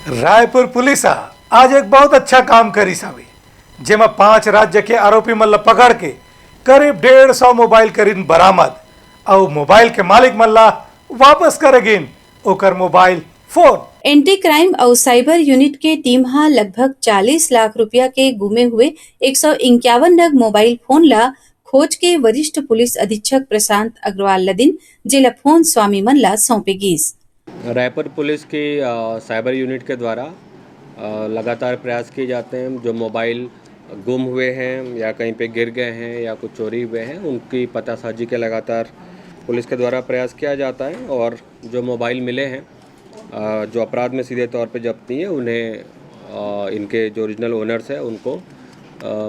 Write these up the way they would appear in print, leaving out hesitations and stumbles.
Raipur police आज एक बहुत अच्छा काम करी सावी, जेमा 5 राज्य के आरोपी मन ला पकड़ के करीब 150 मोबाइल करीन बरामद और मोबाइल के मालिक मन ला वापस करेगिन ओकर मोबाइल फोन। एंटी क्राइम और साइबर यूनिट के टीम हा लगभग 40 लाख रुपया के गुमे हुए 151 नग मोबाइल फोन ला खोज के वरिष्ठ पुलिस अधीक्षक प्रशांत अग्रवाल लदिन जिला फोन स्वामी मन ला सौंपे गिस। रायपुर पुलिस की साइबर यूनिट के द्वारा लगातार प्रयास किए जाते हैं। जो मोबाइल गुम हुए हैं या कहीं पे गिर गए हैं या कुछ चोरी हुए हैं, उनकी पतासाजी के लगातार पुलिस के द्वारा प्रयास किया जाता है। और जो मोबाइल मिले हैं जो अपराध में सीधे तौर पे जब्त नहीं है, उन्हें इनके जो ओरिजिनल ओनर्स हैं उनको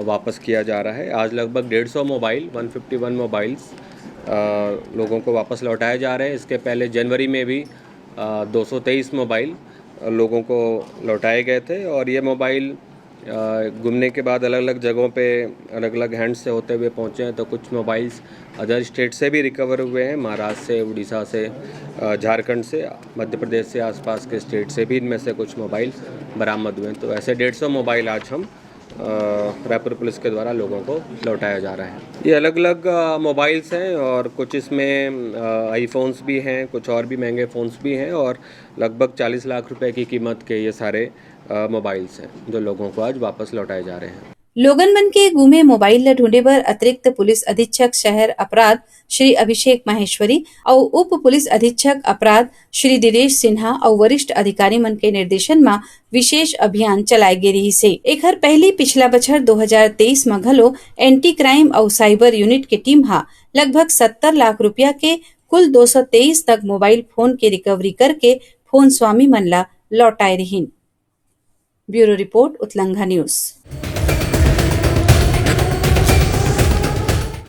वापस किया जा रहा है। आज लगभग 150 मोबाइल 151 मोबाइल्स लोगों को वापस लौटाए जा रहे हैं। इसके पहले जनवरी में भी 223 मोबाइल लोगों को लौटाए गए थे। और ये मोबाइल गुमने के बाद अलग अलग जगहों पे अलग अलग हैंड से होते हुए पहुँचे हैं। तो कुछ मोबाइल्स अदर स्टेट से भी रिकवर हुए हैं, महाराष्ट्र से, उड़ीसा से, झारखंड से, मध्य प्रदेश से, आसपास के स्टेट से भी इनमें से कुछ मोबाइल बरामद हुए हैं। तो ऐसे 150 मोबाइल आज हम रायपुर पुलिस के द्वारा लोगों को लौटाया जा रहा है। ये अलग अलग मोबाइल्स हैं और कुछ इसमें आईफोन्स भी हैं, कुछ और भी महंगे फ़ोन्स भी हैं और लगभग 40 लाख रुपए की कीमत के ये सारे मोबाइल्स हैं जो लोगों को आज वापस लौटाए जा रहे हैं। लोगन मन के गुमे मोबाइल ला ढूंढे बर अतिरिक्त पुलिस अधीक्षक शहर अपराध श्री अभिषेक माहेश्वरी और उप पुलिस अधीक्षक अपराध श्री दिनेश सिन्हा और वरिष्ठ अधिकारी मन के निर्देशन में विशेष अभियान चलाए गे रही से। एकर पहली पिछला बछर 2023 में घलो एंटी क्राइम और साइबर यूनिट के टीम हा लगभग 70 लाख रुपया के कुल 223 तक मोबाइल फोन के रिकवरी करके फोन स्वामी मन ला लौटाए रहीन। ब्यूरो रिपोर्ट उतलंघा न्यूज।